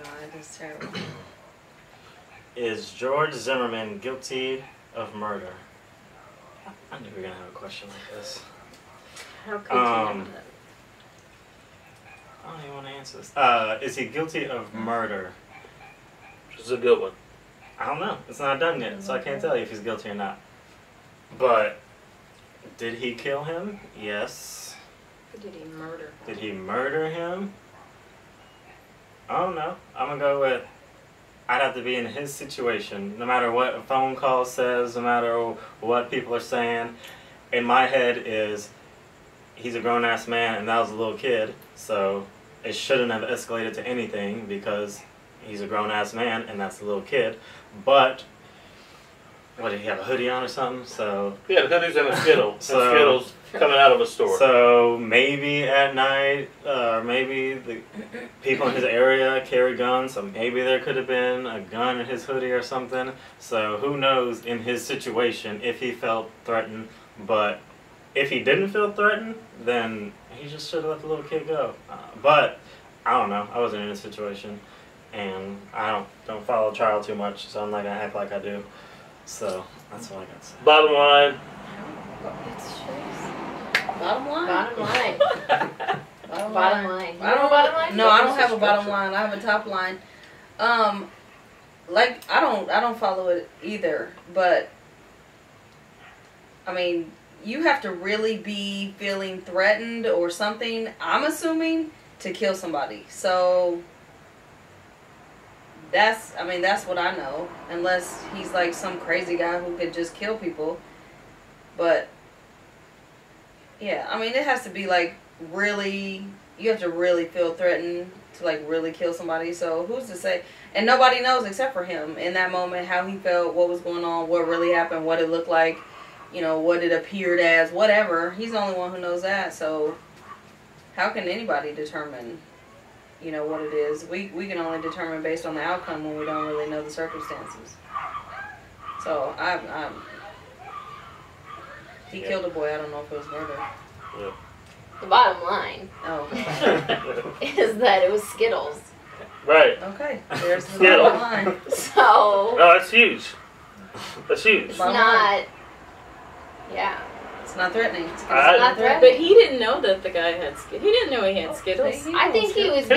God, that's terrible. Is George Zimmerman guilty of murder? I knew we were gonna have a question like this. How could you know that? I don't even want to answer this. Is he guilty of murder? This is a good one. I don't know. It's not done yet, so I can't tell you if he's guilty or not. But did he kill him? Yes. Who did he murder? Did he murder him? I don't know. I'm gonna go with I'd have to be in his situation. No matter what a phone call says, no matter what people are saying, in my head is he's a grown-ass man and that was a little kid, so it shouldn't have escalated to anything because he's a grown-ass man and that's a little kid. But what, did he have a hoodie on or something? So yeah, the hoodies and a Skittle. So, and Skittles coming out of a store. So maybe at night, maybe the people in his area carry guns, so maybe there could have been a gun in his hoodie or something. So who knows in his situation if he felt threatened. But if he didn't feel threatened, then he just should have let the little kid go. But I don't know. I wasn't in his situation, and I don't follow trial too much, so I'm not gonna act like I do. So that's all I got to say. Bottom line. Bottom line? Bottom line. Bottom line. I don't know bottom line? No, I don't have a bottom line. I have a top line. Like I don't follow it either, but I mean, you have to really be feeling threatened or something, I'm assuming, to kill somebody. So that's what I know. Unless he's like some crazy guy who could just kill people. But yeah, I mean, it has to be like really, you have to really feel threatened to like really kill somebody. So who's to say? And nobody knows except for him in that moment how he felt, what was going on, what really happened, what it looked like, you know, what it appeared as, whatever. He's the only one who knows that. So how can anybody determine, you know, what it is? We can only determine based on the outcome when we don't really know the circumstances. So he killed a boy. I don't know if it was murder. Yeah. The bottom line is that it was Skittles. Right. Okay. There's the Skittles. bottom line. So Oh, that's huge. That's huge. it's Bottom not. Yeah. It's not threatening. It's not threatening. But he didn't know that the guy had Skittles. He didn't know he had Skittles. I think he was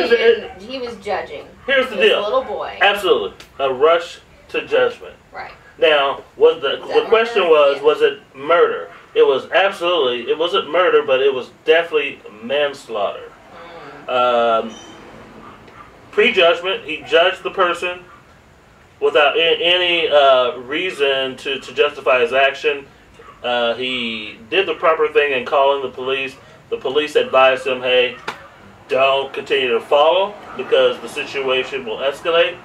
he was judging. Here's the He was deal. a little boy. Absolutely. A rush to judgment. Right. Now, was the question murder? was it murder? It was absolutely, it wasn't murder, but it was definitely manslaughter. Prejudgment, he judged the person without any reason to justify his action. He did the proper thing in calling the police. The police advised him, hey, don't continue to follow because the situation will escalate.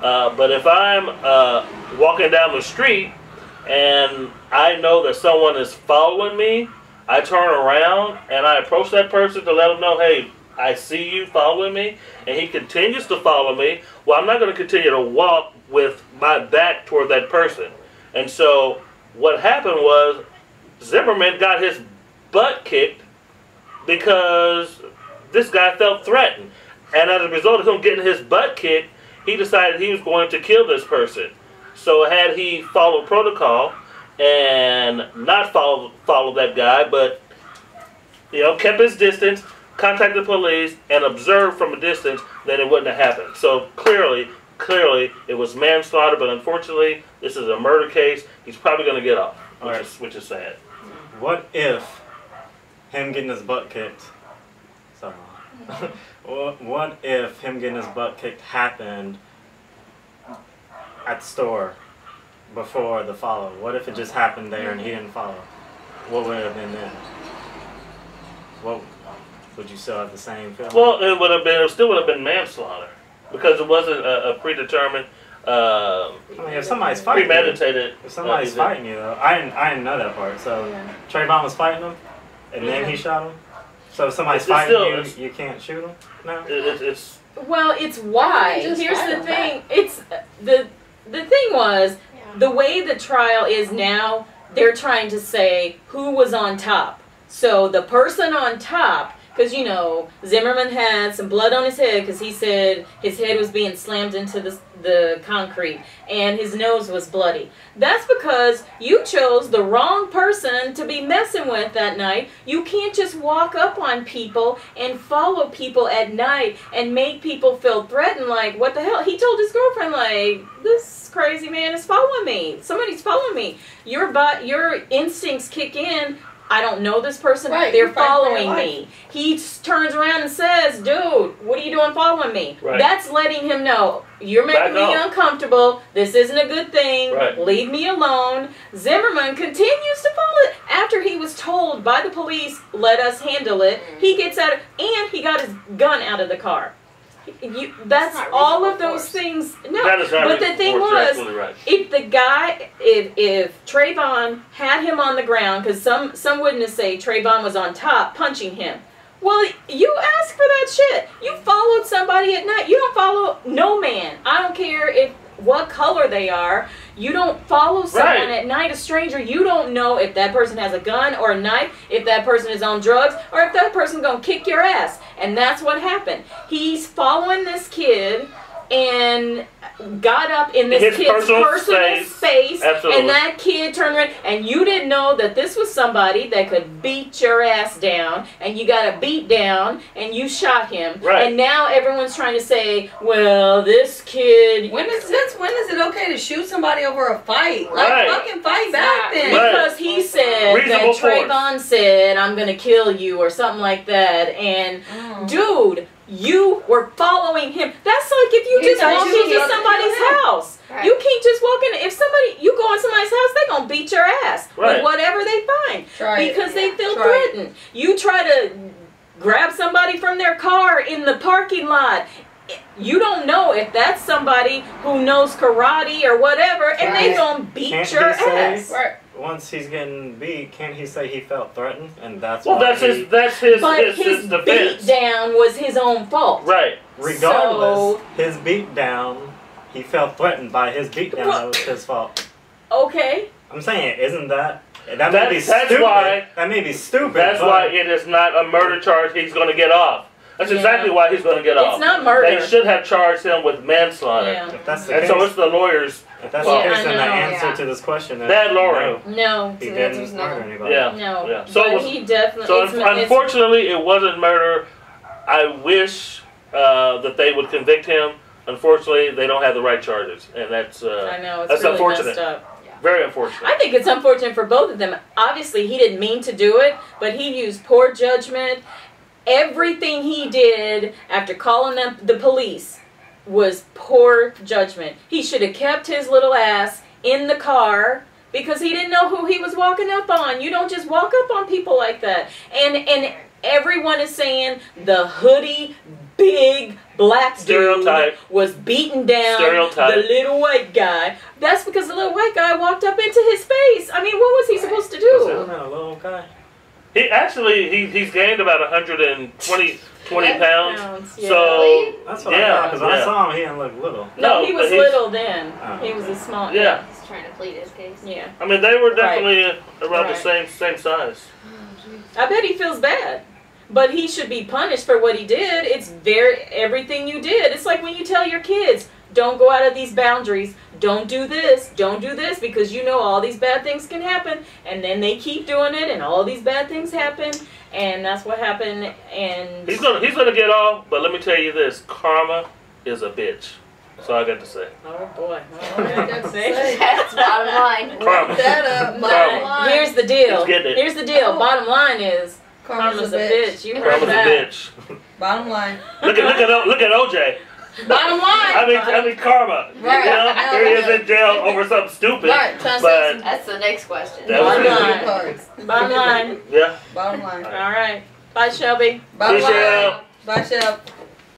But if I'm walking down the street and I know that someone is following me, I turn around and I approach that person to let them know, hey, I see you following me, and he continues to follow me, well, I'm not going to continue to walk with my back toward that person. And so what happened was Zimmerman got his butt kicked because this guy felt threatened. And as a result of him getting his butt kicked, he decided he was going to kill this person. So had he followed protocol and not followed that guy, but kept his distance, contacted the police, and observed from a distance, then it wouldn't have happened. So clearly it was manslaughter, but unfortunately, this is a murder case. He's probably going to get off, which is sad. What if him getting his butt kicked? Sorry. What if him getting his butt kicked happened at the store before the follow? What if it just happened there and he didn't follow? What would it have been then? What would you still have the same feeling? Well, it still would have been manslaughter because it wasn't a predetermined, I mean, if somebody's fighting premeditated. If somebody's fighting you, though, I didn't know that part. So Trayvon was fighting him, and then he shot him. So if somebody's fighting you, you can't shoot him. No. Well, it's why. Here's the thing. It's the thing was the way the trial is now. They're trying to say who was on top. So the person on top because you know Zimmerman had some blood on his head because he said his head was being slammed into the concrete and his nose was bloody. That's because you chose the wrong person to be messing with that night. You can't just walk up on people and follow people at night and make people feel threatened. Like, what the hell? He told his girlfriend, like, this crazy man is following me. Somebody's following me. Your instincts kick in. I don't know this person. Right, They're following me. He turns around and says, dude, what are you doing following me? Right. That's letting him know, you're making Back me off. uncomfortable. This isn't a good thing. Right. Leave me alone. Zimmerman continues to follow it. After he was told by the police, let us handle it, he gets out and he got his gun out of the car. That's not all of reasonable those force. things. No, That is not but the reasonable thing force. You're was, absolutely right. if the guy, if Trayvon had him on the ground, because some witnesses say Trayvon was on top punching him. Well, you asked for that shit. You followed somebody at night. You don't follow no man. I don't care what color they are. You don't follow someone Right. at night, a stranger. You don't know if that person has a gun or a knife, if that person is on drugs, or if that person's going to kick your ass. And that's what happened. He's following this kid and got up in this His kid's personal space, Absolutely. and that kid turned around, and you didn't know that this was somebody that could beat your ass down, and you got a beat down, and you shot him. Right. And now everyone's trying to say, well, this kid... When is it okay to shoot somebody over a fight? Like, Right. fucking fight back then. Right. Because he said Reasonable that Trayvon said, I'm going to kill you, or something like that. And, dude, you were following him. That's like if you just thought walk you was into gonna somebody's kill him. house. Right. You can't just walk in. If you go in somebody's house, they're going to beat your ass Right. with whatever they find. Try it. Because they feel Try it. threatened. You try to grab somebody from their car in the parking lot. You don't know if that's somebody who knows karate or whatever, and they Right. gonna beat Can't your he say- ass. Right. Once he's getting beat, can't he say he felt threatened? And that's Well, why that's he, his But his defense. beat down was his own fault. Right. regardless, So- his beat down, he felt threatened by his beat down. Well- That was his fault. Okay. I'm saying, isn't that may be That's stupid. why- that may be stupid. That's but why it is not a murder charge he's going to get off. That's Yeah. exactly why he's going to get off. It's not murder. They should have charged him with manslaughter. Yeah. if that's the And case, so it's the lawyers. if that's Yeah, the case, I then the know. answer Yeah. to this question is Bad Lori. no, No. he So the answer's didn't no. murder anybody. Yeah. No. Yeah. So but it was- he definitely. So it's- unfortunately, it wasn't murder. I wish that they would convict him. Unfortunately, they don't have the right charges, and that's I know it's that's really unfortunate. messed up. Very unfortunate. I think it's unfortunate for both of them. Obviously, he didn't mean to do it, but he used poor judgment. Everything he did after calling the police was poor judgment. He should have kept his little ass in the car because he didn't know who he was walking up on. You don't just walk up on people like that. And everyone is saying the hoodie, big black Stereotype. dude was beating down Stereotype. the little white guy. That's because the little white guy walked up into his face. I mean, what was he supposed to Was do? Zimmerman a little guy? He actually he's gained about 120 pounds. Yeah. So That's what Yeah, I thought, because when yeah. I saw him, he didn't look little. No, No, he but was he's- little then. Oh. He was a small. yeah, He's trying to plead his case. Yeah. I mean they were definitely around Right. the same size. I bet he feels bad. But he should be punished for what he did. It's everything you did. It's like when you tell your kids, don't go out of these boundaries. Don't do this. Don't do this because you know all these bad things can happen. And then they keep doing it and all these bad things happen. And that's what happened. And He's gonna get off, but let me tell you this: karma is a bitch. That's all I got to say. oh boy. That's That's bottom line. Karma. Wrap that up. Karma. Bottom line. Here's the deal. He's getting it. Here's the deal. Oh. Bottom line is Karma's karma's a bitch. You heard Karma's a that. bitch. Bottom line. Look at OJ. Bottom line. I mean karma. Right. You know, here he is in jail over something stupid. Right. Trying to But say That's the next question. That was Bottom it. line. cards. Bottom line. Yeah. Bottom line. All right. Bye, Shelby. Bottom See line. ya. Bye, Shell.